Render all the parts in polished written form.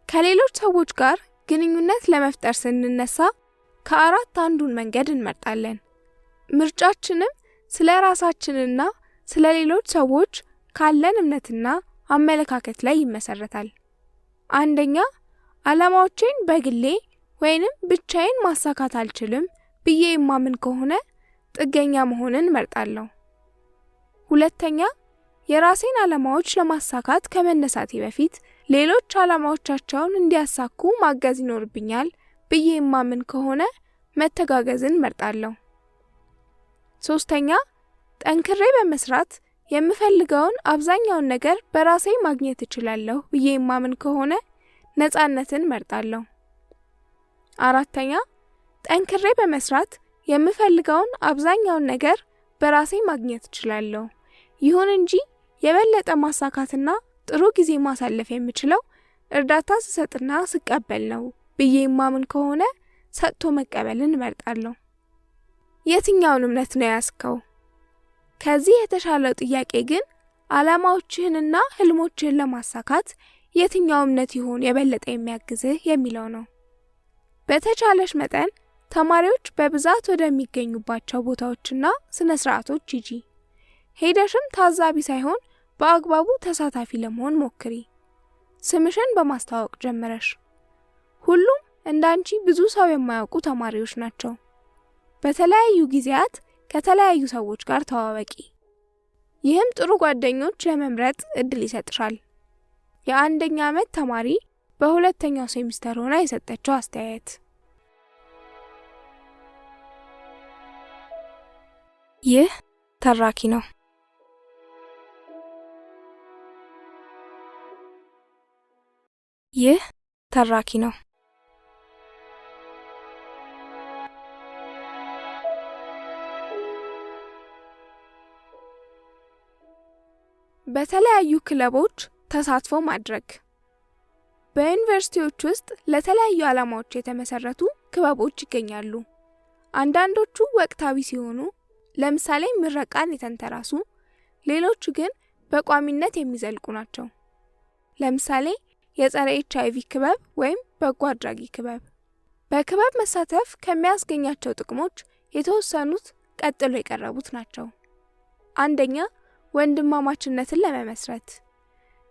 ከሌሎች ሰዎች ጋር ግንኙነት ለመፍጠር ስንነሳ ከአራት አንዱን መንገድ እንመርጣለን። ምርጫችንም ስለ ራሳችንና ስለ ሌሎች ሰዎች ካለን እምነትና አመለካከት ላይ ይመሰረታል። አንደኛ፣ ዓላማዎቼን በግሌ ወይንም ብቻዬን ማሳካት አልችልም ብዬ የማምን ከሆነ ጥገኛ መሆንን እመርጣለሁ። ሁለተኛ፣ የራሴን ዓላማዎች ለማሳካት ከመነሳቴ በፊት ሌሎች ዓላማዎቻቸውን እንዲያሳኩ ማገዝ ይኖርብኛል ብዬ የማምን ከሆነ መተጋገዝን እመርጣለሁ። ሶስተኛ፣ ጠንክሬ በመስራት የምፈልገውን አብዛኛውን ነገር በራሴ ማግኘት እችላለሁ ብዬ የማምን ከሆነ ነፃነትን እመርጣለሁ። አራተኛ፣ ጠንክሬ በመስራት የምፈልገውን አብዛኛውን ነገር በራሴ ማግኘት እችላለሁ፣ ይሁን እንጂ የበለጠ ማሳካትና ጥሩ ጊዜ ማሳለፍ የምችለው እርዳታ ስሰጥና ስቀበል ነው ብዬ የማምን ከሆነ ሰጥቶ መቀበልን እመርጣለሁ። የትኛውን እምነት ነው ያስከው? ከዚህ የተሻለው ጥያቄ ግን ዓላማዎችህንና ህልሞችህን ለማሳካት የትኛው እምነት ይሆን የበለጠ የሚያግዝህ የሚለው ነው። በተቻለሽ መጠን ተማሪዎች በብዛት ወደሚገኙባቸው ቦታዎችና ስነ ስርዓቶች ሂጂ። ሄደሽም ታዛቢ ሳይሆን በአግባቡ ተሳታፊ ለመሆን ሞክሪ። ስምሽን በማስተዋወቅ ጀምረሽ። ሁሉም እንዳንቺ ብዙ ሰው የማያውቁ ተማሪዎች ናቸው። በተለያዩ ጊዜያት ከተለያዩ ሰዎች ጋር ተዋወቂ። ይህም ጥሩ ጓደኞች ለመምረጥ እድል ይሰጥሻል። የአንደኛ ዓመት ተማሪ በሁለተኛው ሴሚስተር ሆና የሰጠችው አስተያየት። ይህ ተራኪ ነው። ይህ ተራኪ ነው። በተለያዩ ክለቦች ተሳትፎ ማድረግ። በዩኒቨርሲቲዎች ውስጥ ለተለያዩ ዓላማዎች የተመሰረቱ ክለቦች ይገኛሉ። አንዳንዶቹ ወቅታዊ ሲሆኑ ለምሳሌ ምረቃን የተንተራሱ፣ ሌሎቹ ግን በቋሚነት የሚዘልቁ ናቸው። ለምሳሌ የጸረ HIV ክበብ ወይም በጎ አድራጊ ክበብ። በክበብ መሳተፍ ከሚያስገኛቸው ጥቅሞች የተወሰኑት ቀጥሎ የቀረቡት ናቸው። አንደኛ፣ ወንድማማችነትን ለመመስረት።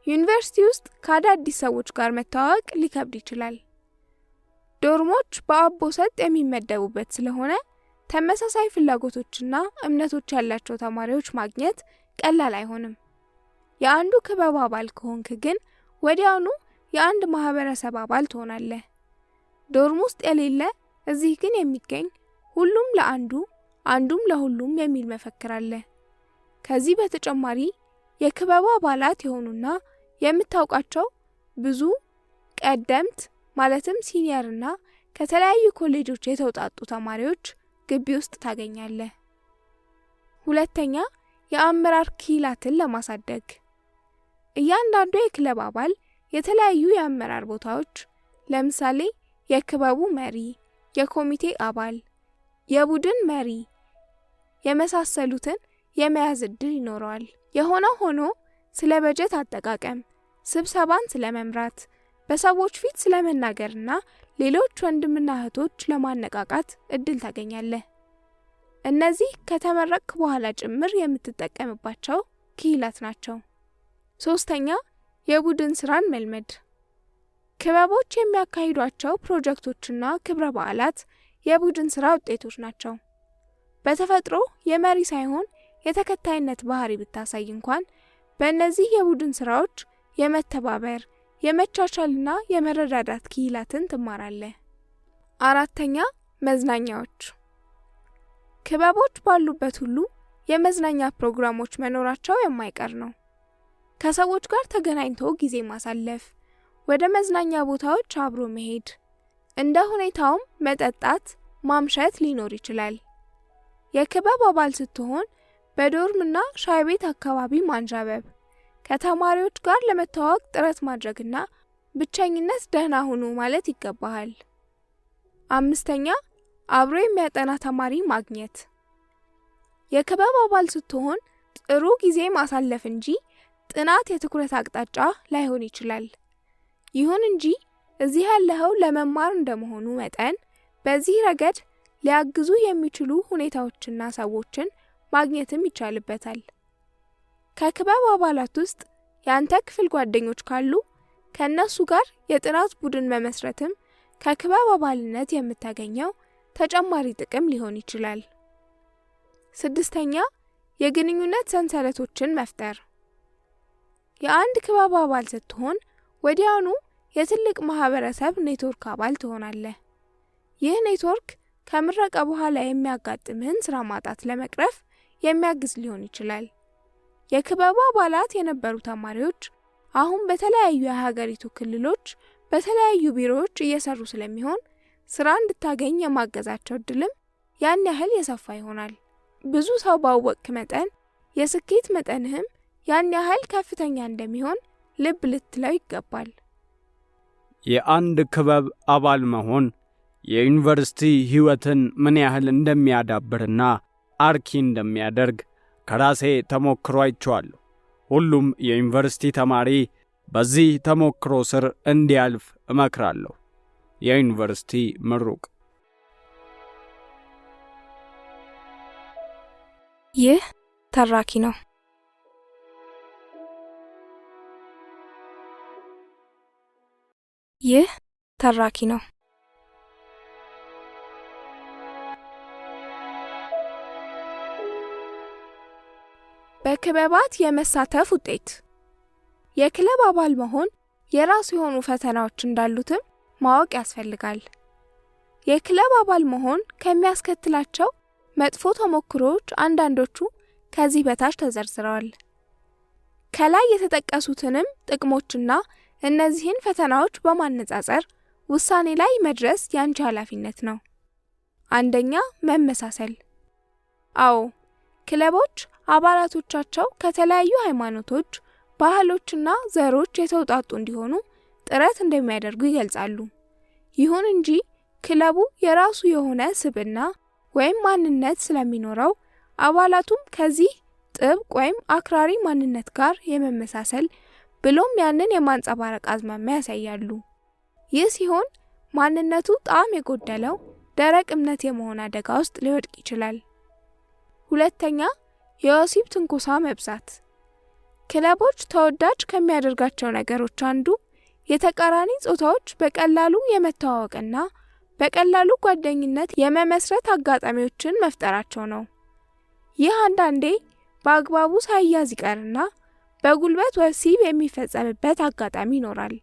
ዩኒቨርሲቲ ውስጥ ከአዳዲስ ሰዎች ጋር መተዋወቅ ሊከብድ ይችላል። ዶርሞች በአቦ ሰጥ የሚመደቡበት ስለሆነ ተመሳሳይ ፍላጎቶችና እምነቶች ያላቸው ተማሪዎች ማግኘት ቀላል አይሆንም። የአንዱ ክበብ አባል ከሆንክ ግን ወዲያውኑ የአንድ ማህበረሰብ አባል ትሆናለህ። ዶርም ውስጥ የሌለ እዚህ ግን የሚገኝ ሁሉም ለአንዱ አንዱም ለሁሉም የሚል መፈክር አለ። ከዚህ በተጨማሪ የክበቡ አባላት የሆኑና የምታውቃቸው ብዙ ቀደምት ማለትም ሲኒየርና ከተለያዩ ኮሌጆች የተውጣጡ ተማሪዎች ግቢ ውስጥ ታገኛለህ። ሁለተኛ፣ የአመራር ክህሎትን ለማሳደግ። እያንዳንዱ የክለብ አባል የተለያዩ የአመራር ቦታዎች ለምሳሌ የክበቡ መሪ፣ የኮሚቴ አባል፣ የቡድን መሪ የመሳሰሉትን የመያዝ እድል ይኖረዋል። የሆነ ሆኖ ስለ በጀት አጠቃቀም፣ ስብሰባን ስለመምራት፣ በሰዎች ፊት ስለመናገርና ሌሎች ወንድምና እህቶች ለማነቃቃት እድል ታገኛለህ። እነዚህ ከተመረቅክ በኋላ ጭምር የምትጠቀምባቸው ክህሎት ናቸው። ሶስተኛ፣ የቡድን ስራን መልመድ። ክበቦች የሚያካሂዷቸው ፕሮጀክቶችና ክብረ በዓላት የቡድን ስራ ውጤቶች ናቸው። በተፈጥሮ የመሪ ሳይሆን የተከታይነት ባህሪ ብታሳይ እንኳን በእነዚህ የቡድን ስራዎች የመተባበር፣ የመቻቻልና የመረዳዳት ክህሎትን ትማራለህ። አራተኛ፣ መዝናኛዎች። ክበቦች ባሉበት ሁሉ የመዝናኛ ፕሮግራሞች መኖራቸው የማይቀር ነው። ከሰዎች ጋር ተገናኝቶ ጊዜ ማሳለፍ፣ ወደ መዝናኛ ቦታዎች አብሮ መሄድ፣ እንደ ሁኔታውም መጠጣት፣ ማምሸት ሊኖር ይችላል። የክበብ አባል ስትሆን በዶርምና ሻይ ቤት አካባቢ ማንዣበብ፣ ከተማሪዎች ጋር ለመተዋወቅ ጥረት ማድረግና ብቸኝነት ደህና ሁኑ ማለት ይገባሃል። አምስተኛ፣ አብሮ የሚያጠና ተማሪ ማግኘት። የክበብ አባል ስትሆን ጥሩ ጊዜ ማሳለፍ እንጂ ጥናት የትኩረት አቅጣጫ ላይሆን ይችላል። ይሁን እንጂ እዚህ ያለኸው ለመማር እንደመሆኑ መጠን በዚህ ረገድ ሊያግዙ የሚችሉ ሁኔታዎችና ሰዎችን ማግኘትም ይቻልበታል። ከክበብ አባላት ውስጥ ያንተ ክፍል ጓደኞች ካሉ ከነሱ ጋር የጥናት ቡድን መመስረትም ከክበብ አባልነት የምታገኘው ተጨማሪ ጥቅም ሊሆን ይችላል። 6ኛ የግንኙነት ሰንሰለቶችን መፍጠር። የአንድ ክበብ አባል ስትሆን ወዲያውኑ የትልቅ ማህበረሰብ ኔትወርክ አባል ትሆናለህ። ይህ ኔትወርክ ከምረቃ በኋላ የሚያጋጥምህን ስራ ማጣት ለመቅረፍ የሚያግዝ ሊሆን ይችላል። የክበቡ አባላት የነበሩ ተማሪዎች አሁን በተለያዩ የሀገሪቱ ክልሎች በተለያዩ ቢሮዎች እየሰሩ ስለሚሆን ስራ እንድታገኝ የማገዛቸው እድልም ያን ያህል የሰፋ ይሆናል። ብዙ ሰው ባወቅክ መጠን የስኬት መጠንህም ያን ያህል ከፍተኛ እንደሚሆን ልብ ልትለው ይገባል። የአንድ ክበብ አባል መሆን የዩኒቨርሲቲ ህይወትን ምን ያህል እንደሚያዳብርና አርኪ እንደሚያደርግ ከራሴ ተሞክሮ አይቼዋለሁ። ሁሉም የዩኒቨርሲቲ ተማሪ በዚህ ተሞክሮ ስር እንዲያልፍ እመክራለሁ። የዩኒቨርሲቲ ምሩቅ። ይህ ተራኪ ነው። ይህ ተራኪ ነው። በክበባት የመሳተፍ ውጤት። የክለብ አባል መሆን የራሱ የሆኑ ፈተናዎች እንዳሉትም ማወቅ ያስፈልጋል። የክለብ አባል መሆን ከሚያስከትላቸው መጥፎ ተሞክሮዎች አንዳንዶቹ ከዚህ በታች ተዘርዝረዋል። ከላይ የተጠቀሱትንም ጥቅሞችና እነዚህን ፈተናዎች በማነጻጸር ውሳኔ ላይ መድረስ ያንቺ ኃላፊነት ነው። 1ኛ መመሳሰል። አዎ ክለቦች አባላቶቻቸው ከተለያዩ ሃይማኖቶች፣ ባህሎችና ዘሮች የተውጣጡ እንዲሆኑ ጥረት እንደሚያደርጉ ይገልጻሉ። ይሁን እንጂ ክለቡ የራሱ የሆነ ስብዕና ወይም ማንነት ስለሚኖረው አባላቱም ከዚህ ጥብቅ ወይም አክራሪ ማንነት ጋር የመመሳሰል ብሎም ያንን የማንጸባረቅ አዝማሚያ ያሳያሉ። ይህ ሲሆን ማንነቱ ጣዕም የጎደለው ደረቅ እምነት የመሆን አደጋ ውስጥ ሊወድቅ ይችላል። 2ኛ የወሲብ ትንኮሳ መብዛት። ክለቦች ተወዳጅ ከሚያደርጋቸው ነገሮች አንዱ የተቃራኒ ጾታዎች በቀላሉ የመተዋወቅና በቀላሉ ጓደኝነት የመመስረት አጋጣሚዎችን መፍጠራቸው ነው። ይህ አንዳንዴ በአግባቡ ሳይያዝ ይቀርና በጉልበት ወሲብ የሚፈጸምበት አጋጣሚ ይኖራል።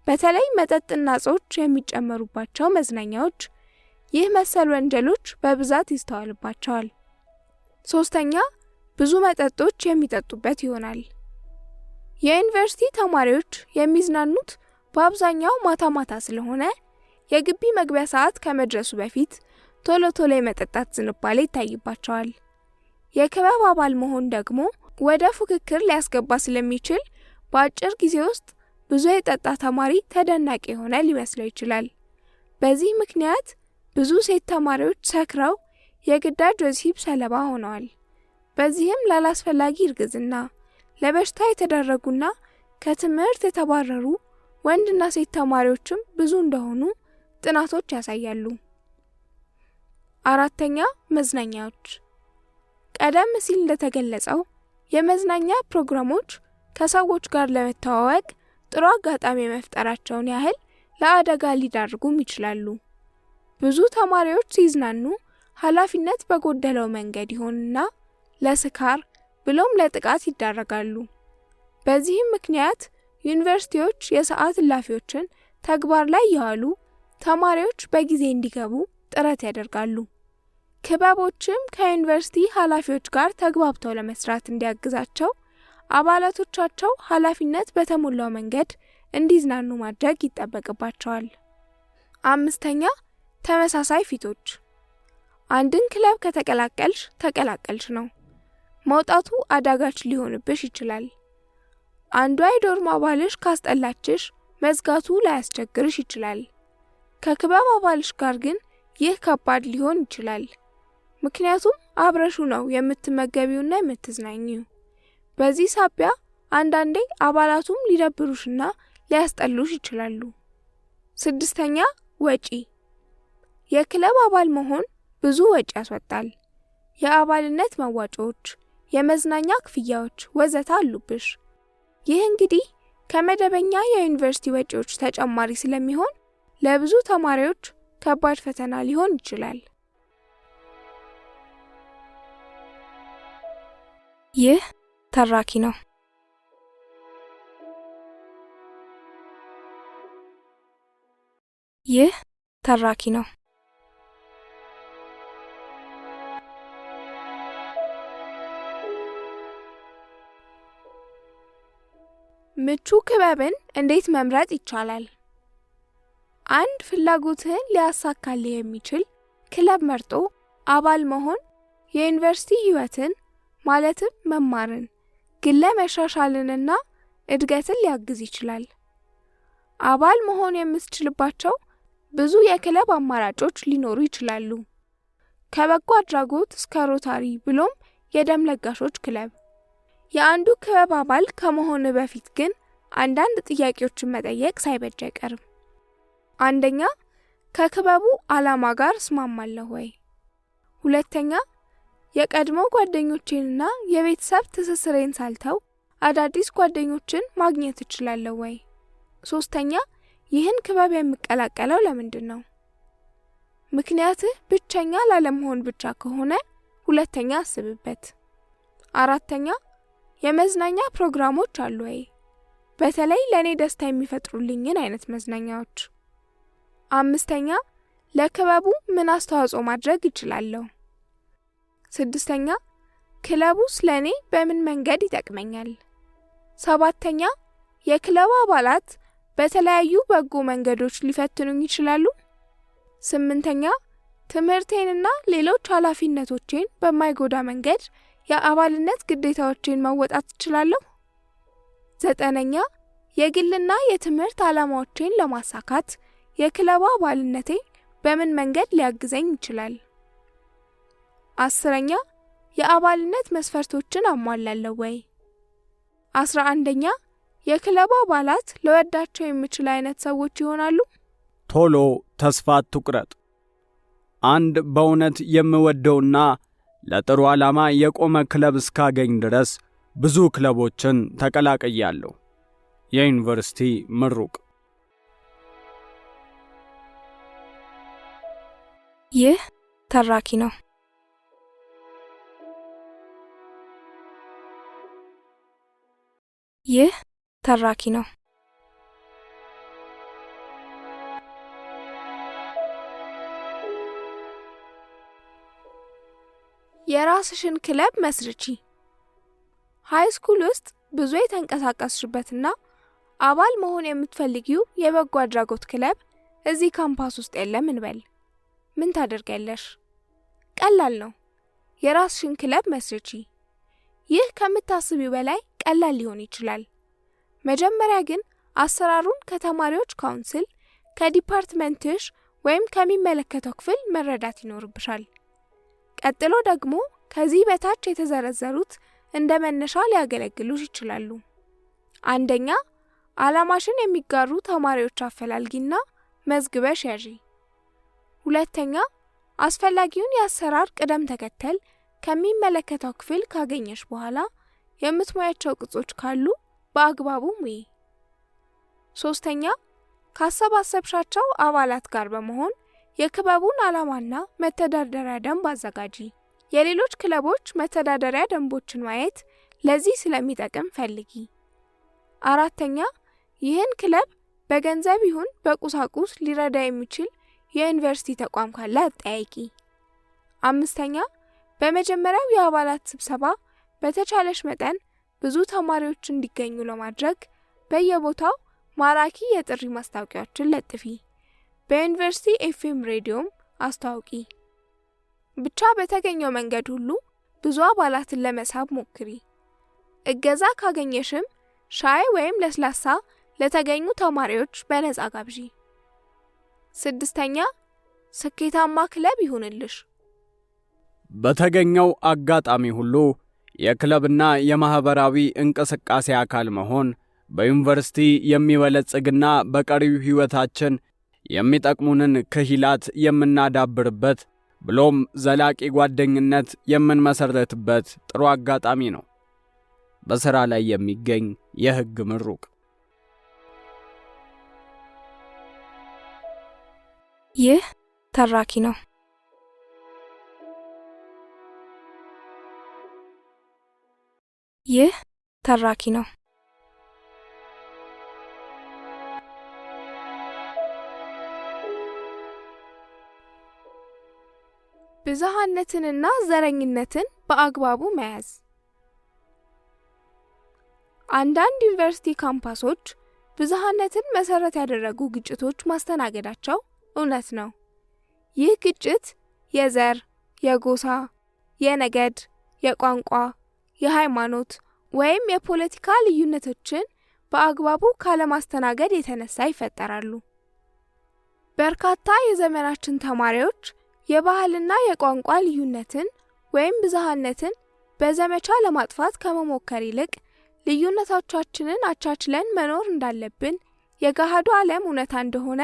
በተለይ መጠጥና ጾች የሚጨመሩባቸው መዝናኛዎች ይህ መሰል ወንጀሎች በብዛት ይስተዋልባቸዋል። 3ኛ ብዙ መጠጦች የሚጠጡበት ይሆናል። የዩኒቨርሲቲ ተማሪዎች የሚዝናኑት በአብዛኛው ማታ ማታ ስለሆነ የግቢ መግቢያ ሰዓት ከመድረሱ በፊት ቶሎ ቶሎ የመጠጣት ዝንባሌ ይታይባቸዋል። የክበብ አባል መሆን ደግሞ ወደ ፉክክር ሊያስገባ ስለሚችል በአጭር ጊዜ ውስጥ ብዙ የጠጣ ተማሪ ተደናቂ የሆነ ሊመስለው ይችላል። በዚህ ምክንያት ብዙ ሴት ተማሪዎች ሰክረው የግዳጅ ወሲብ ሰለባ ሆነዋል። በዚህም ላላስፈላጊ እርግዝና፣ ለበሽታ የተዳረጉና ከትምህርት የተባረሩ ወንድና ሴት ተማሪዎችም ብዙ እንደሆኑ ጥናቶች ያሳያሉ። 4ኛ መዝናኛዎች። ቀደም ሲል እንደተገለጸው የመዝናኛ ፕሮግራሞች ከሰዎች ጋር ለመተዋወቅ ጥሩ አጋጣሚ መፍጠራቸውን ያህል ለአደጋ ሊዳርጉም ይችላሉ። ብዙ ተማሪዎች ሲዝናኑ ኃላፊነት በጎደለው መንገድ ይሆንና ለስካር ብሎም ለጥቃት ይዳረጋሉ። በዚህም ምክንያት ዩኒቨርሲቲዎች የሰዓት እላፊዎችን ተግባር ላይ ያዋሉ ተማሪዎች በጊዜ እንዲገቡ ጥረት ያደርጋሉ። ክበቦችም ከዩኒቨርሲቲ ኃላፊዎች ጋር ተግባብተው ለመስራት እንዲያግዛቸው አባላቶቻቸው ኃላፊነት በተሞላው መንገድ እንዲዝናኑ ማድረግ ይጠበቅባቸዋል። 5ኛ ተመሳሳይ ፊቶች። አንድን ክለብ ከተቀላቀልሽ ተቀላቀልሽ ነው። መውጣቱ አዳጋች ሊሆንብሽ ይችላል። አንዷ የዶርም አባልሽ ካስጠላችሽ መዝጋቱ ላያስቸግርሽ ይችላል። ከክበብ አባልሽ ጋር ግን ይህ ከባድ ሊሆን ይችላል። ምክንያቱም አብረሹ ነው የምትመገቢውና የምትዝናኙው። በዚህ ሳቢያ አንዳንዴ አባላቱም ሊደብሩሽና ሊያስጠሉሽ ይችላሉ። 6ኛ ወጪ። የክለብ አባል መሆን ብዙ ወጪ ያስወጣል። የአባልነት መዋጮዎች፣ የመዝናኛ ክፍያዎች ወዘተ አሉብሽ። ይህ እንግዲህ ከመደበኛ የዩኒቨርሲቲ ወጪዎች ተጨማሪ ስለሚሆን ለብዙ ተማሪዎች ከባድ ፈተና ሊሆን ይችላል። ይህ ተራኪ ነው። ይህ ተራኪ ነው። ምቹ ክበብን እንዴት መምረጥ ይቻላል? አንድ ፍላጎትህን ሊያሳካልህ የሚችል ክለብ መርጦ አባል መሆን የዩኒቨርሲቲ ህይወትን ማለትም መማርን፣ ግለ መሻሻልንና እድገትን ሊያግዝ ይችላል። አባል መሆን የምትችልባቸው ብዙ የክለብ አማራጮች ሊኖሩ ይችላሉ። ከበጎ አድራጎት እስከ ሮታሪ ብሎም የደም ለጋሾች ክለብ። የአንዱ ክለብ አባል ከመሆን በፊት ግን አንዳንድ ጥያቄዎችን መጠየቅ ሳይበጅ አይቀርም። አንደኛ፣ ከክለቡ ዓላማ ጋር እስማማለሁ ወይ? ሁለተኛ፣ የቀድሞ ጓደኞቼንና የቤተሰብ ትስስሬን ሳልተው አዳዲስ ጓደኞችን ማግኘት እችላለሁ ወይ? ሶስተኛ፣ ይህን ክለብ የምቀላቀለው ለምንድን ነው? ምክንያትህ ብቸኛ ላለመሆን ብቻ ከሆነ ሁለተኛ አስብበት። አራተኛ፣ የመዝናኛ ፕሮግራሞች አሉ ወይ? በተለይ ለኔ ደስታ የሚፈጥሩልኝን አይነት መዝናኛዎች። አምስተኛ፣ ለክለቡ ምን አስተዋጽኦ ማድረግ እችላለሁ? ስድስተኛ፣ ክለቡ ስለኔ በምን መንገድ ይጠቅመኛል? ሰባተኛ፣ የክለቡ አባላት በተለያዩ በጎ መንገዶች ሊፈትኑኝ ይችላሉ? ስምንተኛ፣ ትምህርቴንና ሌሎች ኃላፊነቶቼን በማይጎዳ መንገድ የአባልነት ግዴታዎቼን መወጣት እችላለሁ? ዘጠነኛ፣ የግልና የትምህርት ዓላማዎቼን ለማሳካት የክለቡ አባልነቴ በምን መንገድ ሊያግዘኝ ይችላል? አስረኛ፣ የአባልነት መስፈርቶችን አሟላለሁ ወይ? 11ኛ፣ የክለቡ አባላት ለወዳቸው የሚችል አይነት ሰዎች ይሆናሉ? ቶሎ ተስፋ አትቁረጥ። አንድ በእውነት የምወደውና ለጥሩ ዓላማ የቆመ ክለብ እስካገኝ ድረስ ብዙ ክለቦችን ተቀላቅያለሁ። የዩኒቨርሲቲ ምሩቅ። ይህ ተራኪ ነው። ይህ ተራኪ ነው። የራስሽን ክለብ መስርቺ። ሃይ ስኩል ውስጥ ብዙ የተንቀሳቀስሽበትና አባል መሆን የምትፈልጊው የበጎ አድራጎት ክለብ እዚህ ካምፓስ ውስጥ የለም እንበል። ምን ታደርጊያለሽ? ቀላል ነው። የራስሽን ክለብ መስርቺ። ይህ ከምታስቢው በላይ ቀላል ሊሆን ይችላል። መጀመሪያ ግን አሰራሩን ከተማሪዎች ካውንስል፣ ከዲፓርትመንትሽ ወይም ከሚመለከተው ክፍል መረዳት ይኖርብሻል። ቀጥሎ ደግሞ ከዚህ በታች የተዘረዘሩት እንደ መነሻ ሊያገለግሉሽ ይችላሉ። አንደኛ፣ ዓላማሽን የሚጋሩ ተማሪዎች አፈላልጊና መዝግበሽ ያዢ። ሁለተኛ፣ አስፈላጊውን የአሰራር ቅደም ተከተል ከሚመለከተው ክፍል ካገኘሽ በኋላ የምትሞያቸው ቅጾች ካሉ በአግባቡ ሙይ። ሶስተኛ፣ ካሰባሰብሻቸው አባላት ጋር በመሆን የክለቡን ዓላማና መተዳደሪያ ደንብ አዘጋጂ። የሌሎች ክለቦች መተዳደሪያ ደንቦችን ማየት ለዚህ ስለሚጠቅም ፈልጊ። አራተኛ፣ ይህን ክለብ በገንዘብ ይሁን በቁሳቁስ ሊረዳ የሚችል የዩኒቨርሲቲ ተቋም ካለ አጠያቂ። አምስተኛ፣ በመጀመሪያው የአባላት ስብሰባ በተቻለሽ መጠን ብዙ ተማሪዎች እንዲገኙ ለማድረግ በየቦታው ማራኪ የጥሪ ማስታወቂያዎችን ለጥፊ። በዩኒቨርሲቲ ኤፍኤም ሬዲዮም አስተዋውቂ። ብቻ በተገኘው መንገድ ሁሉ ብዙ አባላትን ለመሳብ ሞክሪ። እገዛ ካገኘሽም ሻይ ወይም ለስላሳ ለተገኙ ተማሪዎች በነጻ ጋብዢ። ስድስተኛ፣ ስኬታማ ክለብ ይሁንልሽ። በተገኘው አጋጣሚ ሁሉ የክለብና የማህበራዊ እንቅስቃሴ አካል መሆን በዩኒቨርሲቲ የሚበለጽግና በቀሪው ህይወታችን የሚጠቅሙንን ክሂላት የምናዳብርበት ብሎም ዘላቂ ጓደኝነት የምንመሰርትበት ጥሩ አጋጣሚ ነው። በሥራ ላይ የሚገኝ የሕግ ምሩቅ። ይህ ተራኪ ነው። ይህ ተራኪ ነው። ብዝሃነትንና ዘረኝነትን በአግባቡ መያዝ። አንዳንድ ዩኒቨርሲቲ ካምፓሶች ብዝሃነትን መሰረት ያደረጉ ግጭቶች ማስተናገዳቸው እውነት ነው። ይህ ግጭት የዘር፣ የጎሳ፣ የነገድ፣ የቋንቋ፣ የሃይማኖት ወይም የፖለቲካ ልዩነቶችን በአግባቡ ካለማስተናገድ የተነሳ ይፈጠራሉ። በርካታ የዘመናችን ተማሪዎች የባህልና የቋንቋ ልዩነትን ወይም ብዝሃነትን በዘመቻ ለማጥፋት ከመሞከር ይልቅ ልዩነቶቻችንን አቻችለን መኖር እንዳለብን የገሃዱ ዓለም እውነታ እንደሆነ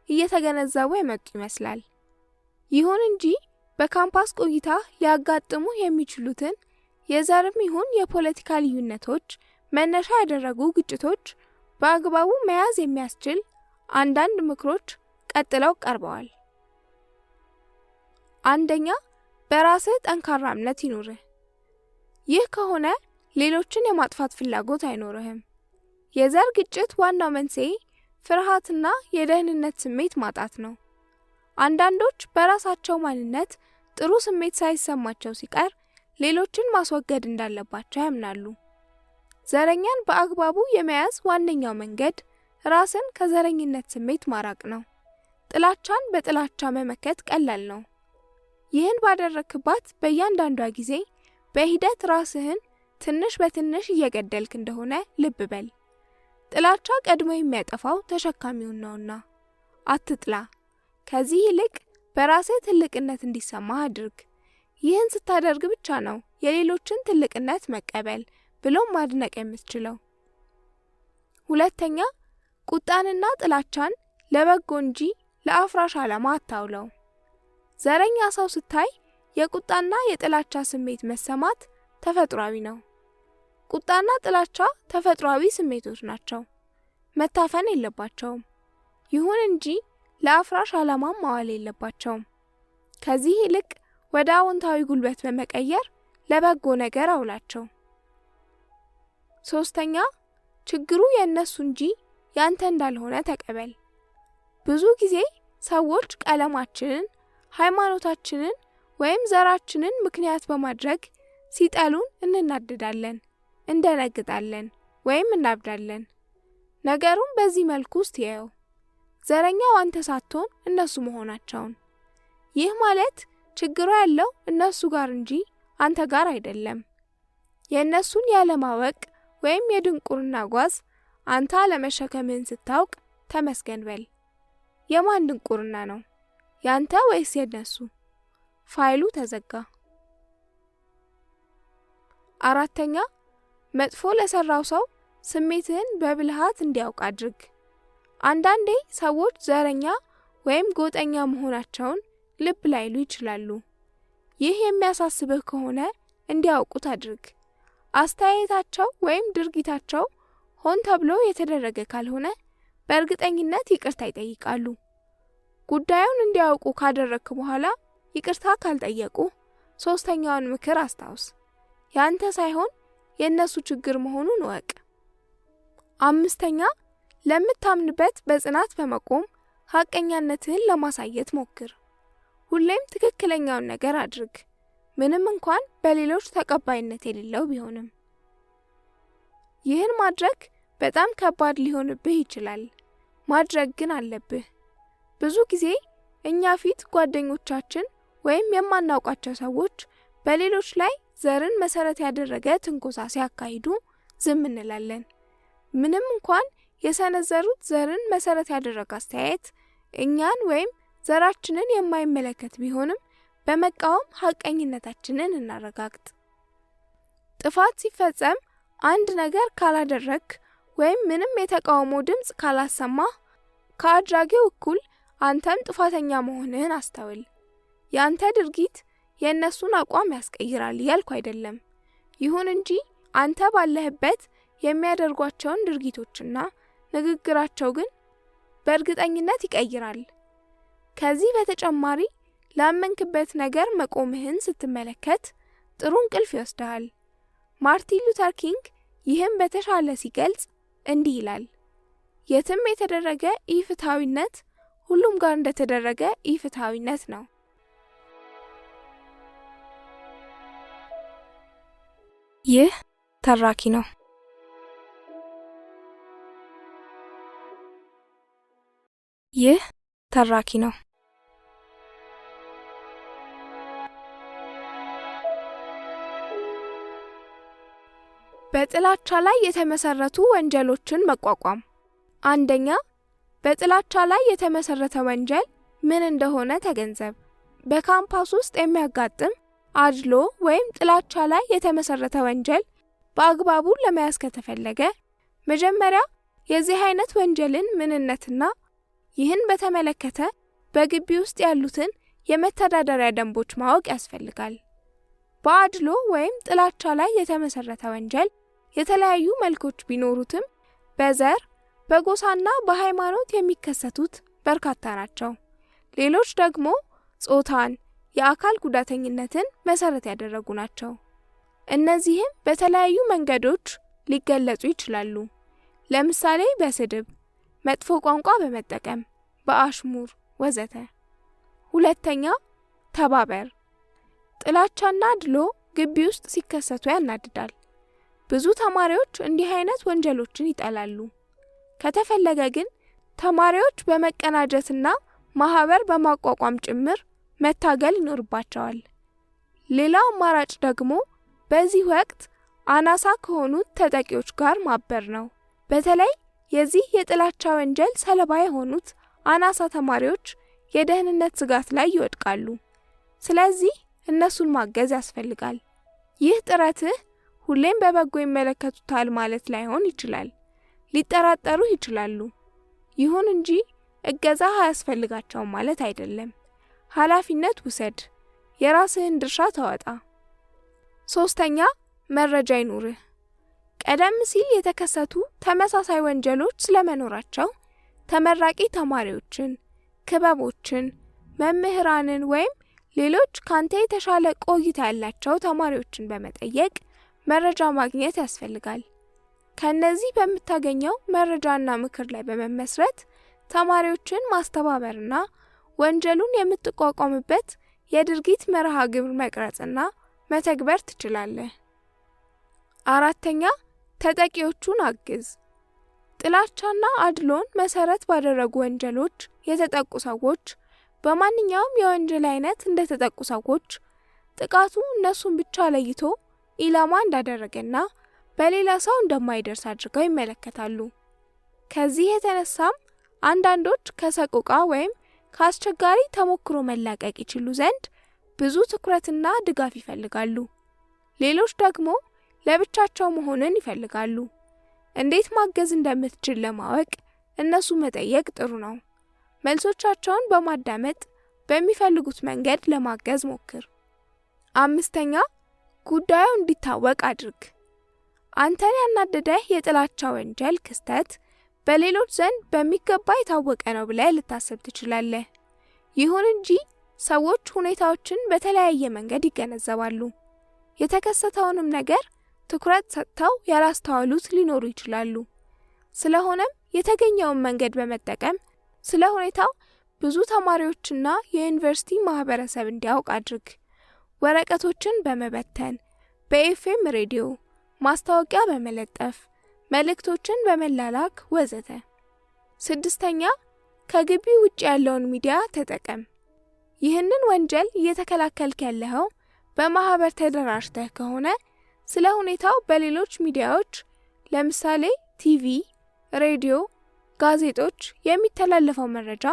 እየተገነዘቡ የመጡ ይመስላል። ይሁን እንጂ በካምፓስ ቆይታ ሊያጋጥሙ የሚችሉትን የዘርም ይሁን የፖለቲካ ልዩነቶች መነሻ ያደረጉ ግጭቶች በአግባቡ መያዝ የሚያስችል አንዳንድ ምክሮች ቀጥለው ቀርበዋል። አንደኛ፣ በራስህ ጠንካራ እምነት ይኑርህ። ይህ ከሆነ ሌሎችን የማጥፋት ፍላጎት አይኖርህም። የዘር ግጭት ዋናው መንስኤ ፍርሃትና የደህንነት ስሜት ማጣት ነው። አንዳንዶች በራሳቸው ማንነት ጥሩ ስሜት ሳይሰማቸው ሲቀር ሌሎችን ማስወገድ እንዳለባቸው ያምናሉ። ዘረኛን በአግባቡ የመያዝ ዋነኛው መንገድ ራስን ከዘረኝነት ስሜት ማራቅ ነው። ጥላቻን በጥላቻ መመከት ቀላል ነው። ይህን ባደረክባት በእያንዳንዷ ጊዜ በሂደት ራስህን ትንሽ በትንሽ እየገደልክ እንደሆነ ልብ በል። ጥላቻ ቀድሞ የሚያጠፋው ተሸካሚውን ነውና አትጥላ። ከዚህ ይልቅ በራስህ ትልቅነት እንዲሰማህ አድርግ። ይህን ስታደርግ ብቻ ነው የሌሎችን ትልቅነት መቀበል ብሎም ማድነቅ የምትችለው። ሁለተኛ፣ ቁጣንና ጥላቻን ለበጎ እንጂ ለአፍራሽ ዓላማ አታውለው። ዘረኛ ሰው ስታይ የቁጣና የጥላቻ ስሜት መሰማት ተፈጥሯዊ ነው። ቁጣና ጥላቻ ተፈጥሯዊ ስሜቶች ናቸው፣ መታፈን የለባቸውም። ይሁን እንጂ ለአፍራሽ ዓላማም ማዋል የለባቸውም። ከዚህ ይልቅ ወደ አዎንታዊ ጉልበት በመቀየር ለበጎ ነገር አውላቸው። ሶስተኛ፣ ችግሩ የነሱ እንጂ ያንተ እንዳልሆነ ተቀበል። ብዙ ጊዜ ሰዎች ቀለማችንን፣ ሃይማኖታችንን ወይም ዘራችንን ምክንያት በማድረግ ሲጠሉን እንናደዳለን፣ እንደነግጣለን ወይም እናብዳለን። ነገሩን በዚህ መልኩ ውስጥ ያየው። ዘረኛው አንተ ሳትሆን እነሱ መሆናቸውን። ይህ ማለት ችግሩ ያለው እነሱ ጋር እንጂ አንተ ጋር አይደለም። የእነሱን ያለማወቅ ወይም የድንቁርና ጓዝ አንተ አለመሸከምህን ስታውቅ ተመስገን በል። የማን ድንቁርና ነው? ያንተ ወይስ የነሱ? ፋይሉ ተዘጋ። አራተኛ፣ መጥፎ ለሰራው ሰው ስሜትህን በብልሃት እንዲያውቅ አድርግ። አንዳንዴ ሰዎች ዘረኛ ወይም ጎጠኛ መሆናቸውን ልብ ላይሉ ይችላሉ። ይህ የሚያሳስብህ ከሆነ እንዲያውቁት አድርግ። አስተያየታቸው ወይም ድርጊታቸው ሆን ተብሎ የተደረገ ካልሆነ በእርግጠኝነት ይቅርታ ይጠይቃሉ። ጉዳዩን እንዲያውቁ ካደረግክ በኋላ ይቅርታ ካልጠየቁ ሶስተኛውን ምክር አስታውስ። ያንተ ሳይሆን የነሱ ችግር መሆኑን እወቅ። አምስተኛ፣ ለምታምንበት በጽናት በመቆም ሐቀኛነትህን ለማሳየት ሞክር። ሁሌም ትክክለኛውን ነገር አድርግ፣ ምንም እንኳን በሌሎች ተቀባይነት የሌለው ቢሆንም። ይህን ማድረግ በጣም ከባድ ሊሆንብህ ይችላል፣ ማድረግ ግን አለብህ። ብዙ ጊዜ እኛ ፊት ጓደኞቻችን ወይም የማናውቃቸው ሰዎች በሌሎች ላይ ዘርን መሰረት ያደረገ ትንኮሳ ሲያካሂዱ ዝም እንላለን። ምንም እንኳን የሰነዘሩት ዘርን መሰረት ያደረገ አስተያየት እኛን ወይም ዘራችንን የማይመለከት ቢሆንም በመቃወም ሐቀኝነታችንን እናረጋግጥ። ጥፋት ሲፈጸም አንድ ነገር ካላደረክ ወይም ምንም የተቃውሞ ድምጽ ካላሰማ ከአድራጊው እኩል አንተም ጥፋተኛ መሆንህን አስተውል። ያንተ ድርጊት የእነሱን አቋም ያስቀይራል እያልኩ አይደለም። ይሁን እንጂ አንተ ባለህበት የሚያደርጓቸውን ድርጊቶችና ንግግራቸው ግን በእርግጠኝነት ይቀይራል። ከዚህ በተጨማሪ ላመንክበት ነገር መቆምህን ስትመለከት ጥሩ እንቅልፍ ይወስድሃል። ማርቲን ሉተር ኪንግ ይህም በተሻለ ሲገልጽ እንዲህ ይላል፣ የትም የተደረገ ኢፍትሃዊነት ሁሉም ጋር እንደተደረገ ኢፍትሃዊነት ነው። ይህ ተራኪ ነው። ይህ ተራኪ ነው። በጥላቻ ላይ የተመሰረቱ ወንጀሎችን መቋቋም። አንደኛ፣ በጥላቻ ላይ የተመሰረተ ወንጀል ምን እንደሆነ ተገንዘብ። በካምፓስ ውስጥ የሚያጋጥም አድሎ ወይም ጥላቻ ላይ የተመሰረተ ወንጀል በአግባቡ ለመያዝ ከተፈለገ መጀመሪያ የዚህ አይነት ወንጀልን ምንነትና ይህን በተመለከተ በግቢ ውስጥ ያሉትን የመተዳደሪያ ደንቦች ማወቅ ያስፈልጋል። በአድሎ ወይም ጥላቻ ላይ የተመሰረተ ወንጀል የተለያዩ መልኮች ቢኖሩትም በዘር፣ በጎሳና በሃይማኖት የሚከሰቱት በርካታ ናቸው። ሌሎች ደግሞ ጾታን፣ የአካል ጉዳተኝነትን መሰረት ያደረጉ ናቸው። እነዚህም በተለያዩ መንገዶች ሊገለጹ ይችላሉ። ለምሳሌ በስድብ፣ መጥፎ ቋንቋ በመጠቀም፣ በአሽሙር ወዘተ። ሁለተኛ፣ ተባበር። ጥላቻና አድሎ ግቢ ውስጥ ሲከሰቱ ያናድዳል። ብዙ ተማሪዎች እንዲህ አይነት ወንጀሎችን ይጠላሉ። ከተፈለገ ግን ተማሪዎች በመቀናጀትና ማህበር በማቋቋም ጭምር መታገል ይኖርባቸዋል። ሌላው አማራጭ ደግሞ በዚህ ወቅት አናሳ ከሆኑት ተጠቂዎች ጋር ማበር ነው። በተለይ የዚህ የጥላቻ ወንጀል ሰለባ የሆኑት አናሳ ተማሪዎች የደህንነት ስጋት ላይ ይወድቃሉ። ስለዚህ እነሱን ማገዝ ያስፈልጋል። ይህ ጥረትህ ሁሌም በበጎ ይመለከቱታል ማለት ላይሆን ይችላል። ሊጠራጠሩ ይችላሉ። ይሁን እንጂ እገዛ አያስፈልጋቸውም ማለት አይደለም። ኃላፊነት ውሰድ፣ የራስህን ድርሻ ተወጣ። ሶስተኛ፣ መረጃ ይኑርህ። ቀደም ሲል የተከሰቱ ተመሳሳይ ወንጀሎች ስለመኖራቸው ተመራቂ ተማሪዎችን፣ ክበቦችን፣ መምህራንን ወይም ሌሎች ካንተ የተሻለ ቆይታ ያላቸው ተማሪዎችን በመጠየቅ መረጃ ማግኘት ያስፈልጋል። ከነዚህ በምታገኘው መረጃና ምክር ላይ በመመስረት ተማሪዎችን ማስተባበርና ወንጀሉን የምትቋቋምበት የድርጊት መርሃ ግብር መቅረጽና መተግበር ትችላለህ። አራተኛ፣ ተጠቂዎቹን አግዝ። ጥላቻና አድሎን መሰረት ባደረጉ ወንጀሎች የተጠቁ ሰዎች በማንኛውም የወንጀል አይነት እንደተጠቁ ሰዎች ጥቃቱ እነሱን ብቻ ለይቶ ኢላማ እንዳደረገና በሌላ ሰው እንደማይደርስ አድርገው ይመለከታሉ። ከዚህ የተነሳም አንዳንዶች ከሰቆቃ ወይም ከአስቸጋሪ ተሞክሮ መላቀቅ ይችሉ ዘንድ ብዙ ትኩረትና ድጋፍ ይፈልጋሉ። ሌሎች ደግሞ ለብቻቸው መሆንን ይፈልጋሉ። እንዴት ማገዝ እንደምትችል ለማወቅ እነሱ መጠየቅ ጥሩ ነው። መልሶቻቸውን በማዳመጥ በሚፈልጉት መንገድ ለማገዝ ሞክር። አምስተኛ፣ ጉዳዩ እንዲታወቅ አድርግ። አንተን ያናደደህ የጥላቻ ወንጀል ክስተት በሌሎች ዘንድ በሚገባ የታወቀ ነው ብለህ ልታስብ ትችላለህ። ይሁን እንጂ ሰዎች ሁኔታዎችን በተለያየ መንገድ ይገነዘባሉ። የተከሰተውንም ነገር ትኩረት ሰጥተው ያላስተዋሉት ሊኖሩ ይችላሉ። ስለሆነም የተገኘውን መንገድ በመጠቀም ስለ ሁኔታው ብዙ ተማሪዎችና የዩኒቨርሲቲ ማህበረሰብ እንዲያውቅ አድርግ። ወረቀቶችን በመበተን፣ በኤፍኤም ሬዲዮ ማስታወቂያ በመለጠፍ፣ መልእክቶችን በመላላክ ወዘተ። ስድስተኛ፣ ከግቢ ውጭ ያለውን ሚዲያ ተጠቀም። ይህንን ወንጀል እየተከላከልክ ያለኸው በማህበር ተደራጅተህ ከሆነ ስለ ሁኔታው በሌሎች ሚዲያዎች ለምሳሌ ቲቪ፣ ሬዲዮ፣ ጋዜጦች የሚተላለፈው መረጃ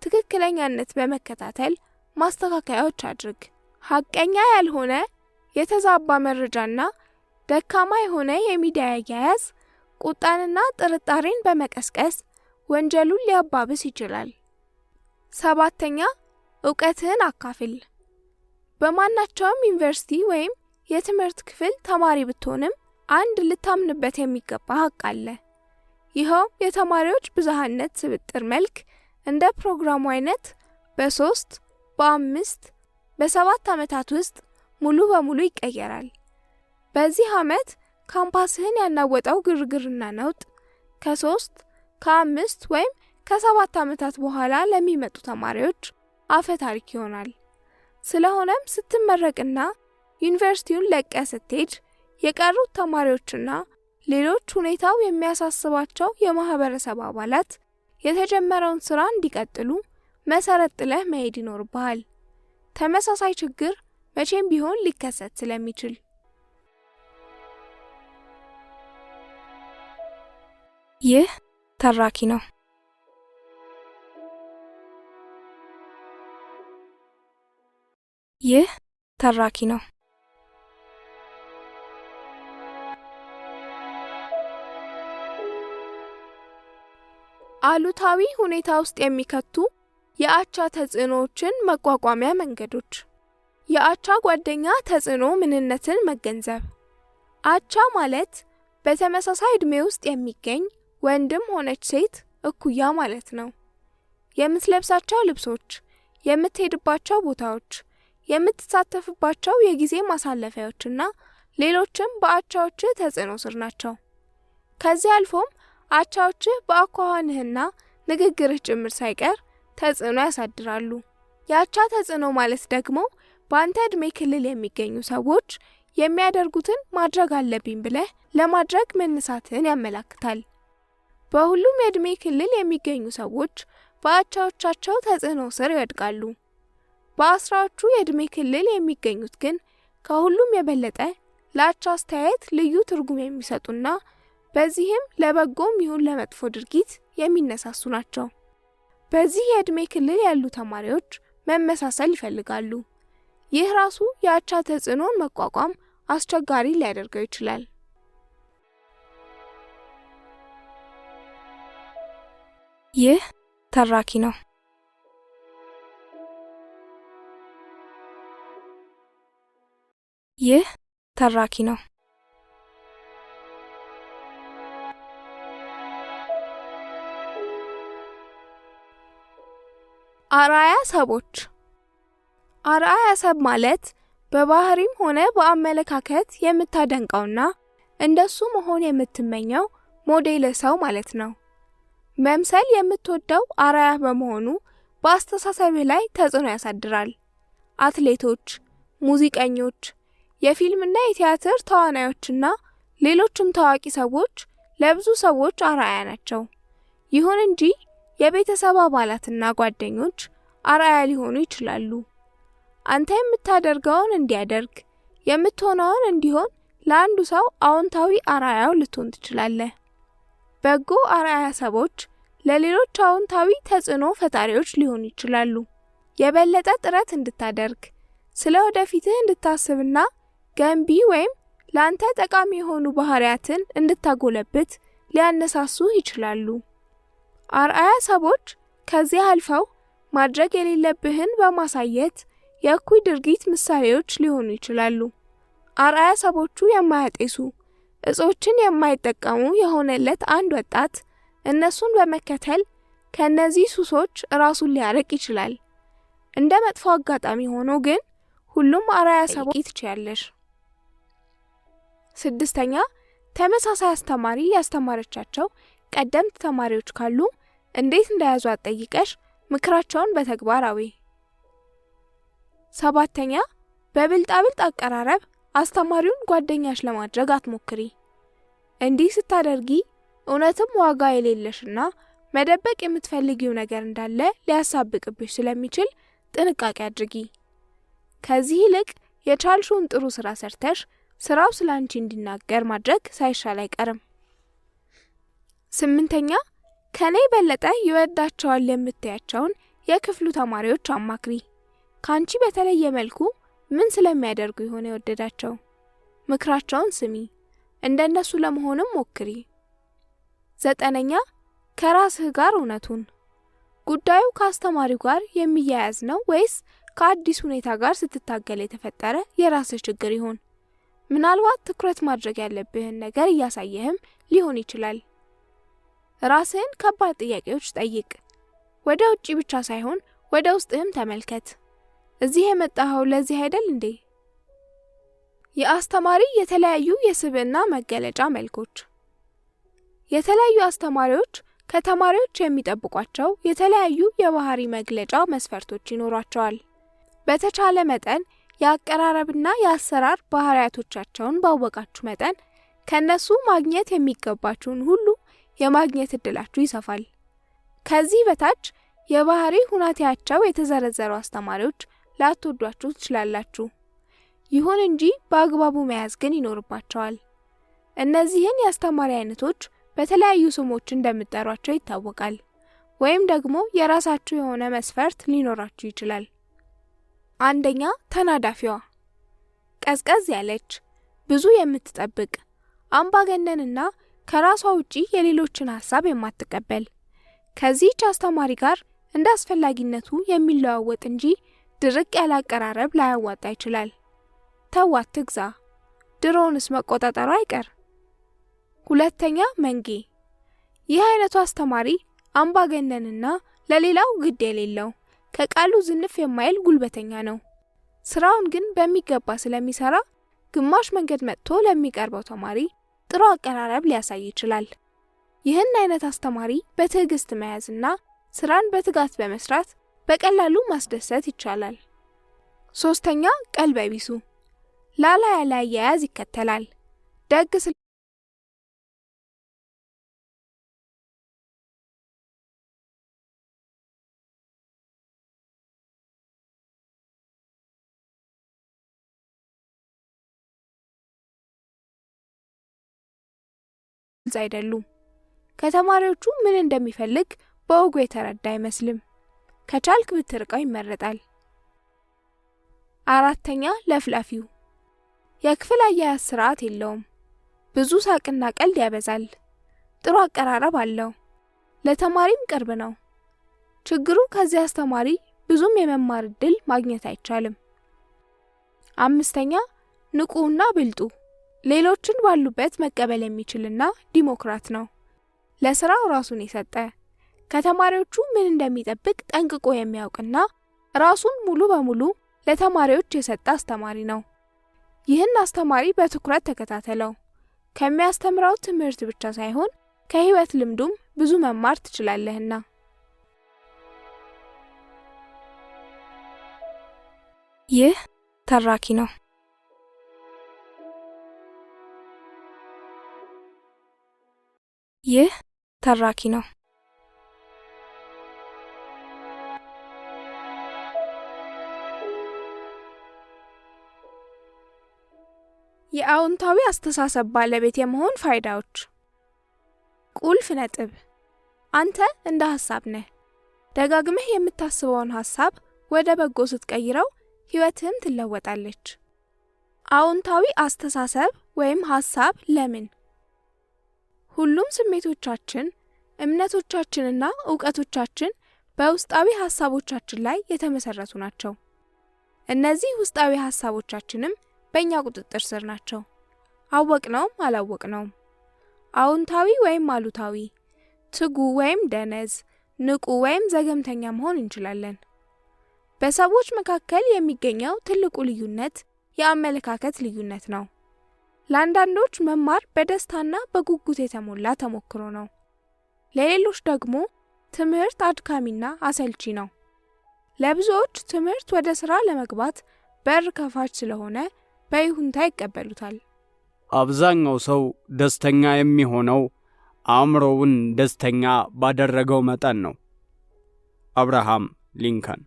ትክክለኛነት በመከታተል ማስተካከያዎች አድርግ። ሐቀኛ ያልሆነ የተዛባ መረጃና ደካማ የሆነ የሚዲያ አያያዝ ቁጣንና ጥርጣሬን በመቀስቀስ ወንጀሉን ሊያባብስ ይችላል። 7ኛ ዕውቀትህን አካፍል። በማናቸውም ዩኒቨርሲቲ ወይም የትምህርት ክፍል ተማሪ ብትሆንም አንድ ልታምንበት የሚገባ ሀቅ አለ። ይኸው የተማሪዎች ብዝሃነት ስብጥር መልክ እንደ ፕሮግራሙ አይነት በ3 በ5 በ7 ዓመታት ውስጥ ሙሉ በሙሉ ይቀየራል። በዚህ ዓመት ካምፓስህን ያናወጠው ግርግርና ነውጥ ከ3 ከ5 ወይም ከ7 ዓመታት በኋላ ለሚመጡ ተማሪዎች አፈ ታሪክ ይሆናል። ስለሆነም ስትመረቅና ዩኒቨርሲቲውን ለቀህ ስትሄድ የቀሩት ተማሪዎችና ሌሎች ሁኔታው የሚያሳስባቸው የማህበረሰብ አባላት የተጀመረውን ስራ እንዲቀጥሉ መሰረት ጥለህ መሄድ ይኖርብሃል። ተመሳሳይ ችግር መቼም ቢሆን ሊከሰት ስለሚችል ይህ ተራኪ ነው። ይህ ተራኪ ነው። አሉታዊ ሁኔታ ውስጥ የሚከቱ የአቻ ተጽዕኖዎችን መቋቋሚያ መንገዶች። የአቻ ጓደኛ ተጽዕኖ ምንነትን መገንዘብ። አቻ ማለት በተመሳሳይ ዕድሜ ውስጥ የሚገኝ ወንድም ሆነች ሴት እኩያ ማለት ነው። የምትለብሳቸው ልብሶች፣ የምትሄድባቸው ቦታዎች፣ የምትሳተፍባቸው የጊዜ ማሳለፊያዎችና ሌሎችም በአቻዎች ተጽዕኖ ስር ናቸው። ከዚህ አልፎም አቻዎች በአኳኋንህና ንግግርህ ጭምር ሳይቀር ተጽዕኖ ያሳድራሉ። የአቻ ተጽዕኖ ማለት ደግሞ በአንተ ዕድሜ ክልል የሚገኙ ሰዎች የሚያደርጉትን ማድረግ አለብኝ ብለህ ለማድረግ መነሳትህን ያመለክታል። በሁሉም የዕድሜ ክልል የሚገኙ ሰዎች በአቻዎቻቸው ተጽዕኖ ስር ይወድቃሉ። በአስራዎቹ የዕድሜ ክልል የሚገኙት ግን ከሁሉም የበለጠ ለአቻ አስተያየት ልዩ ትርጉም የሚሰጡና በዚህም ለበጎም ይሁን ለመጥፎ ድርጊት የሚነሳሱ ናቸው። በዚህ የዕድሜ ክልል ያሉ ተማሪዎች መመሳሰል ይፈልጋሉ። ይህ ራሱ የአቻ ተጽዕኖን መቋቋም አስቸጋሪ ሊያደርገው ይችላል። ይህ ተራኪ ነው። ይህ ተራኪ ነው። አርአያ ሰቦች። አርአያ ሰብ ማለት በባህሪም ሆነ በአመለካከት የምታደንቀውና እንደሱ መሆን የምትመኘው ሞዴል ሰው ማለት ነው። መምሰል የምትወደው አርአያ በመሆኑ በአስተሳሰብህ ላይ ተጽዕኖ ያሳድራል። አትሌቶች፣ ሙዚቀኞች፣ የፊልምና የቲያትር ተዋናዮችና ሌሎችም ታዋቂ ሰዎች ለብዙ ሰዎች አርአያ ናቸው። ይሁን እንጂ የቤተሰብ አባላትና ጓደኞች አርአያ ሊሆኑ ይችላሉ። አንተ የምታደርገውን እንዲያደርግ፣ የምትሆነውን እንዲሆን ለአንዱ ሰው አዎንታዊ አርአያው ልትሆን ትችላለህ። በጎ አርአያ ሰቦች ለሌሎች አዎንታዊ ተጽዕኖ ፈጣሪዎች ሊሆኑ ይችላሉ። የበለጠ ጥረት እንድታደርግ፣ ስለ ወደፊትህ እንድታስብና ገንቢ ወይም ለአንተ ጠቃሚ የሆኑ ባህሪያትን እንድታጎለብት ሊያነሳሱ ይችላሉ። አርአያ ሰቦች ከዚህ አልፈው ማድረግ የሌለብህን በማሳየት የእኩይ ድርጊት ምሳሌዎች ሊሆኑ ይችላሉ። አርአያ ሰቦቹ የማያጤሱ እጾችን የማይጠቀሙ የሆነለት አንድ ወጣት እነሱን በመከተል ከነዚህ ሱሶች ራሱን ሊያርቅ ይችላል። እንደ መጥፎ አጋጣሚ ሆኖ ግን ሁሉም አርአያ ሰቦች ትችያለሽ። 6ኛ ተመሳሳይ አስተማሪ ያስተማረቻቸው ቀደምት ተማሪዎች ካሉ እንዴት እንደያዟት ጠይቀሽ ምክራቸውን በተግባር አዊ። 7ኛ በብልጣብልጥ አቀራረብ አስተማሪውን ጓደኛሽ ለማድረግ አትሞክሪ። እንዲህ ስታደርጊ እውነትም ዋጋ የሌለሽና መደበቅ የምትፈልጊው ነገር እንዳለ ሊያሳብቅብሽ ስለሚችል ጥንቃቄ አድርጊ። ከዚህ ይልቅ የቻልሽውን ጥሩ ስራ ሰርተሽ ስራው ስላንቺ እንዲናገር ማድረግ ሳይሻል አይቀርም። 8ኛ ከኔ በለጠ ይወዳቸዋል የምትያቸውን የክፍሉ ተማሪዎች አማክሪ። ካንቺ በተለየ መልኩ ምን ስለሚያደርጉ ይሆን የወደዳቸው? ምክራቸውን ስሚ፣ እንደነሱ ለመሆንም ሞክሪ። 9ኛ ከራስህ ጋር እውነቱን። ጉዳዩ ከአስተማሪው ጋር የሚያያዝ ነው ወይስ ከአዲስ ሁኔታ ጋር ስትታገል የተፈጠረ የራስህ ችግር ይሆን? ምናልባት ትኩረት ማድረግ ያለብህን ነገር እያሳየህም ሊሆን ይችላል። ራስህን ከባድ ጥያቄዎች ጠይቅ። ወደ ውጪ ብቻ ሳይሆን ወደ ውስጥህም ተመልከት። እዚህ የመጣኸው ለዚህ አይደል እንዴ? የአስተማሪ የተለያዩ የስብዕና መገለጫ መልኮች። የተለያዩ አስተማሪዎች ከተማሪዎች የሚጠብቋቸው የተለያዩ የባህሪ መግለጫ መስፈርቶች ይኖራቸዋል። በተቻለ መጠን የአቀራረብና የአሰራር ባህሪያቶቻቸውን ባወቃችሁ መጠን ከነሱ ማግኘት የሚገባችሁን ሁሉ የማግኘት እድላችሁ ይሰፋል። ከዚህ በታች የባህሪ ሁናቴያቸው የተዘረዘሩ አስተማሪዎች ላትወዷቸው ትችላላችሁ። ይሁን እንጂ በአግባቡ መያዝ ግን ይኖርባቸዋል። እነዚህን የአስተማሪ አይነቶች በተለያዩ ስሞች እንደምትጠሯቸው ይታወቃል፣ ወይም ደግሞ የራሳችሁ የሆነ መስፈርት ሊኖራችሁ ይችላል። አንደኛ፣ ተናዳፊዋ፣ ቀዝቀዝ ያለች፣ ብዙ የምትጠብቅ፣ አምባገነንና ከራሷ ውጪ የሌሎችን ሐሳብ የማትቀበል። ከዚህች አስተማሪ ጋር እንደ አስፈላጊነቱ የሚለዋወጥ እንጂ ድርቅ ያለ አቀራረብ ላያዋጣ ይችላል። ተዋት ትግዛ፣ ድሮውንስ መቆጣጠሩ አይቀር። ሁለተኛ፣ መንጌ። ይህ አይነቱ አስተማሪ አምባገነንና ለሌላው ግድ የሌለው ከቃሉ ዝንፍ የማይል ጉልበተኛ ነው። ስራውን ግን በሚገባ ስለሚሰራ ግማሽ መንገድ መጥቶ ለሚቀርበው ተማሪ ጥሩ አቀራረብ ሊያሳይ ይችላል። ይህን አይነት አስተማሪ በትዕግስት መያዝና ስራን በትጋት በመስራት በቀላሉ ማስደሰት ይቻላል። ሶስተኛ፣ ቀልበቢሱ፣ ላላ ያለ አያያዝ ይከተላል። ደግ አይደሉም። ከተማሪዎቹ ምን እንደሚፈልግ በወጉ የተረዳ አይመስልም። ከቻልክ ብትርቀው ይመረጣል። አራተኛ፣ ለፍላፊው፣ የክፍል አያያዝ ስርዓት የለውም። ብዙ ሳቅና ቀልድ ያበዛል። ጥሩ አቀራረብ አለው። ለተማሪም ቅርብ ነው። ችግሩ ከዚህ አስተማሪ ብዙም የመማር እድል ማግኘት አይቻልም። አምስተኛ፣ ንቁና ብልጡ፣ ሌሎችን ባሉበት መቀበል የሚችልና ዲሞክራት ነው። ለስራው ራሱን የሰጠ፣ ከተማሪዎቹ ምን እንደሚጠብቅ ጠንቅቆ የሚያውቅና ራሱን ሙሉ በሙሉ ለተማሪዎች የሰጠ አስተማሪ ነው። ይህን አስተማሪ በትኩረት ተከታተለው። ከሚያስተምረው ትምህርት ብቻ ሳይሆን ከህይወት ልምዱም ብዙ መማር ትችላለህና። ይህ ተራኪ ነው። ይህ ተራኪ ነው። የአዎንታዊ አስተሳሰብ ባለቤት የመሆን ፋይዳዎች። ቁልፍ ነጥብ፣ አንተ እንደ ሐሳብ ነህ። ደጋግመህ የምታስበውን ሐሳብ ወደ በጎ ስትቀይረው ህይወትህም ትለወጣለች። አዎንታዊ አስተሳሰብ ወይም ሐሳብ ለምን? ሁሉም ስሜቶቻችን፣ እምነቶቻችንና ዕውቀቶቻችን በውስጣዊ ሐሳቦቻችን ላይ የተመሰረቱ ናቸው። እነዚህ ውስጣዊ ሐሳቦቻችንም በእኛ ቁጥጥር ስር ናቸው። አወቅነውም አላወቅነውም። አዎንታዊ ወይም አሉታዊ፣ ትጉ ወይም ደነዝ፣ ንቁ ወይም ዘገምተኛ መሆን እንችላለን። በሰዎች መካከል የሚገኘው ትልቁ ልዩነት የአመለካከት ልዩነት ነው። ለአንዳንዶች መማር በደስታና በጉጉት የተሞላ ተሞክሮ ነው። ለሌሎች ደግሞ ትምህርት አድካሚና አሰልቺ ነው። ለብዙዎች ትምህርት ወደ ስራ ለመግባት በር ከፋች ስለሆነ በይሁንታ ይቀበሉታል። አብዛኛው ሰው ደስተኛ የሚሆነው አእምሮውን ደስተኛ ባደረገው መጠን ነው። አብርሃም ሊንከን።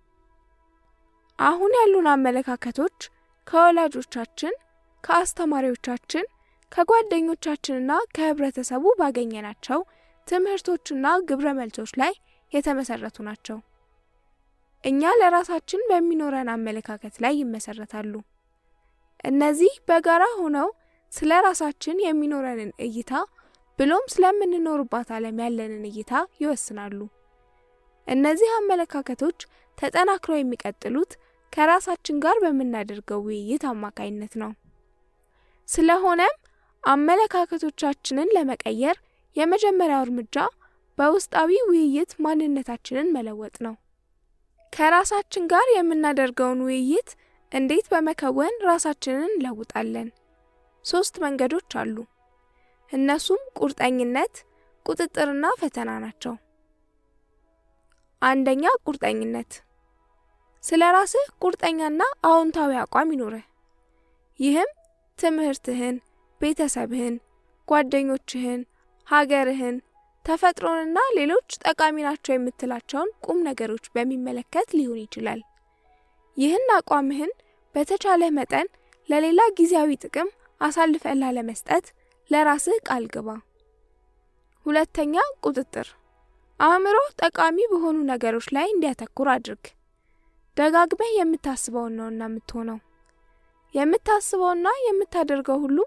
አሁን ያሉን አመለካከቶች ከወላጆቻችን፣ ከአስተማሪዎቻችን፣ ከጓደኞቻችንና ከህብረተሰቡ ባገኘናቸው ትምህርቶችና ግብረ መልሶች ላይ የተመሰረቱ ናቸው። እኛ ለራሳችን በሚኖረን አመለካከት ላይ ይመሰረታሉ። እነዚህ በጋራ ሆነው ስለ ራሳችን የሚኖረንን እይታ ብሎም ስለምንኖርባት ዓለም ያለንን እይታ ይወስናሉ። እነዚህ አመለካከቶች ተጠናክረው የሚቀጥሉት ከራሳችን ጋር በምናደርገው ውይይት አማካይነት ነው። ስለሆነም አመለካከቶቻችንን ለመቀየር የመጀመሪያው እርምጃ በውስጣዊ ውይይት ማንነታችንን መለወጥ ነው። ከራሳችን ጋር የምናደርገውን ውይይት እንዴት በመከወን ራሳችንን እንለውጣለን? 3 መንገዶች አሉ። እነሱም ቁርጠኝነት፣ ቁጥጥርና ፈተና ናቸው። አንደኛ፣ ቁርጠኝነት። ስለ ራስህ ቁርጠኛና አዎንታዊ አቋም ይኖርህ። ይህም ትምህርትህን፣ ቤተሰብህን፣ ጓደኞችህን፣ ሀገርህን፣ ተፈጥሮንና ሌሎች ጠቃሚ ናቸው የምትላቸውን ቁም ነገሮች በሚመለከት ሊሆን ይችላል። ይህን አቋምህን በተቻለ መጠን ለሌላ ጊዜያዊ ጥቅም አሳልፈህ ላለመስጠት ለራስህ ቃል ግባ። ሁለተኛ፣ ቁጥጥር። አእምሮህ ጠቃሚ በሆኑ ነገሮች ላይ እንዲያተኩር አድርግ። ደጋግመህ የምታስበውን ነውና የምትሆነው። የምታስበውና የምታደርገው ሁሉ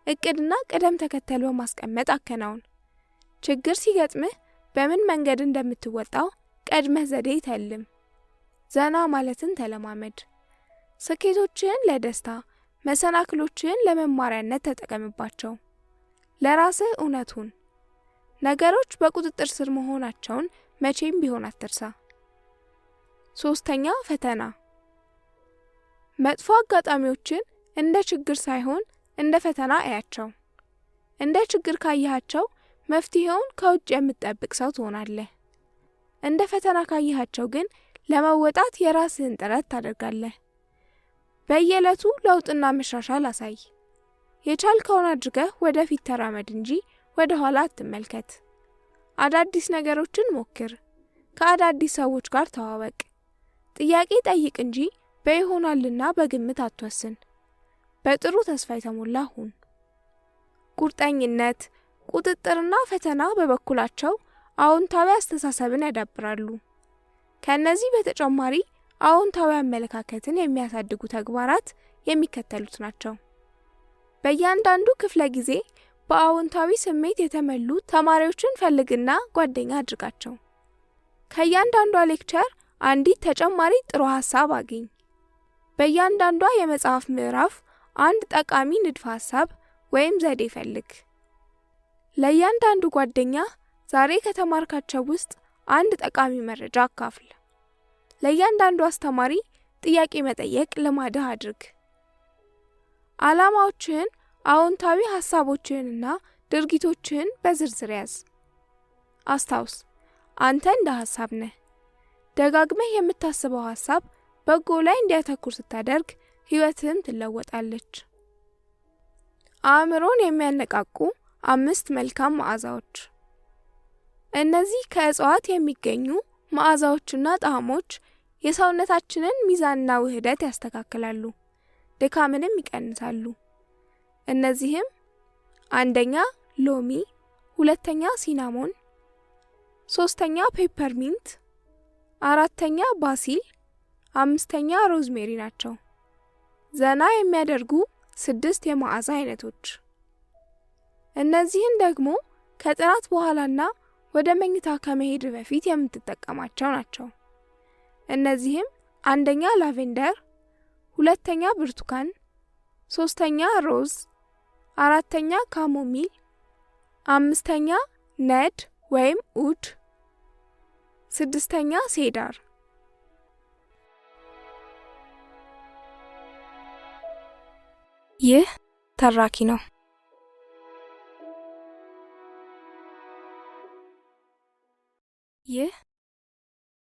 እቅድና ቅደም ተከተል በማስቀመጥ አከናውን። ችግር ሲገጥምህ በምን መንገድ እንደምትወጣው ቀድመህ ዘዴ ተልም። ዘና ማለትን ተለማመድ። ስኬቶችህን ለደስታ፣ መሰናክሎችህን ለመማሪያነት ተጠቀምባቸው። ለራስህ እውነት ሁን። ነገሮች በቁጥጥር ስር መሆናቸውን መቼም ቢሆን አትርሳ። ሶስተኛ፣ ፈተና። መጥፎ አጋጣሚዎችን እንደ ችግር ሳይሆን እንደ ፈተና አያቸው። እንደ ችግር ካያቸው መፍትሄውን ከውጭ የምትጠብቅ ሰው ትሆናለህ። እንደ ፈተና ካያቸው ግን ለመወጣት የራስህን ጥረት ታደርጋለህ። በየዕለቱ ለውጥና መሻሻል አሳይ። የቻልከውን አድርገህ ወደፊት ተራመድ እንጂ ወደ ኋላ አትመልከት። አዳዲስ ነገሮችን ሞክር። ከአዳዲስ ሰዎች ጋር ተዋወቅ። ጥያቄ ጠይቅ እንጂ በይሆናልና በግምት አትወስን። በጥሩ ተስፋ የተሞላ ሁን። ቁርጠኝነት፣ ቁጥጥርና ፈተና በበኩላቸው አዎንታዊ አስተሳሰብን ያዳብራሉ። ከነዚህ በተጨማሪ አዎንታዊ አመለካከትን የሚያሳድጉ ተግባራት የሚከተሉት ናቸው። በእያንዳንዱ ክፍለ ጊዜ በአዎንታዊ ስሜት የተሞሉ ተማሪዎችን ፈልግና ጓደኛ አድርጋቸው። ከእያንዳንዷ ሌክቸር አንዲት ተጨማሪ ጥሩ ሀሳብ አግኝ። በእያንዳንዷ የመጽሐፍ ምዕራፍ አንድ ጠቃሚ ንድፈ ሀሳብ ወይም ዘዴ ፈልግ። ለእያንዳንዱ ጓደኛ ዛሬ ከተማርካቸው ውስጥ አንድ ጠቃሚ መረጃ አካፍል። ለእያንዳንዱ አስተማሪ ጥያቄ መጠየቅ ልማድህ አድርግ። ዓላማዎችህን፣ አዎንታዊ ሀሳቦችህንና ድርጊቶችህን በዝርዝር ያዝ። አስታውስ፣ አንተ እንደ ሀሳብ ነህ። ደጋግመህ የምታስበው ሀሳብ በጎ ላይ እንዲያተኩር ስታደርግ ህይወትህም ትለወጣለች። አእምሮን የሚያነቃቁ 5 መልካም መዓዛዎች። እነዚህ ከእጽዋት የሚገኙ መዓዛዎችና ጣዕሞች የሰውነታችንን ሚዛንና ውህደት ያስተካክላሉ፣ ድካምንም ይቀንሳሉ። እነዚህም አንደኛ ሎሚ፣ ሁለተኛ ሲናሞን፣ ሶስተኛ ፔፐርሚንት፣ አራተኛ ባሲል፣ አምስተኛ ሮዝሜሪ ናቸው። ዘና የሚያደርጉ 6 የመዓዛ አይነቶች። እነዚህን ደግሞ ከጥናት በኋላና ወደ መኝታ ከመሄድ በፊት የምትጠቀማቸው ናቸው። እነዚህም አንደኛ ላቬንደር፣ ሁለተኛ ብርቱካን፣ ሶስተኛ ሮዝ፣ አራተኛ ካሞሚል፣ አምስተኛ ነድ ወይም ኡድ፣ ስድስተኛ ሴዳር። ይህ ተራኪ ነው። ይህ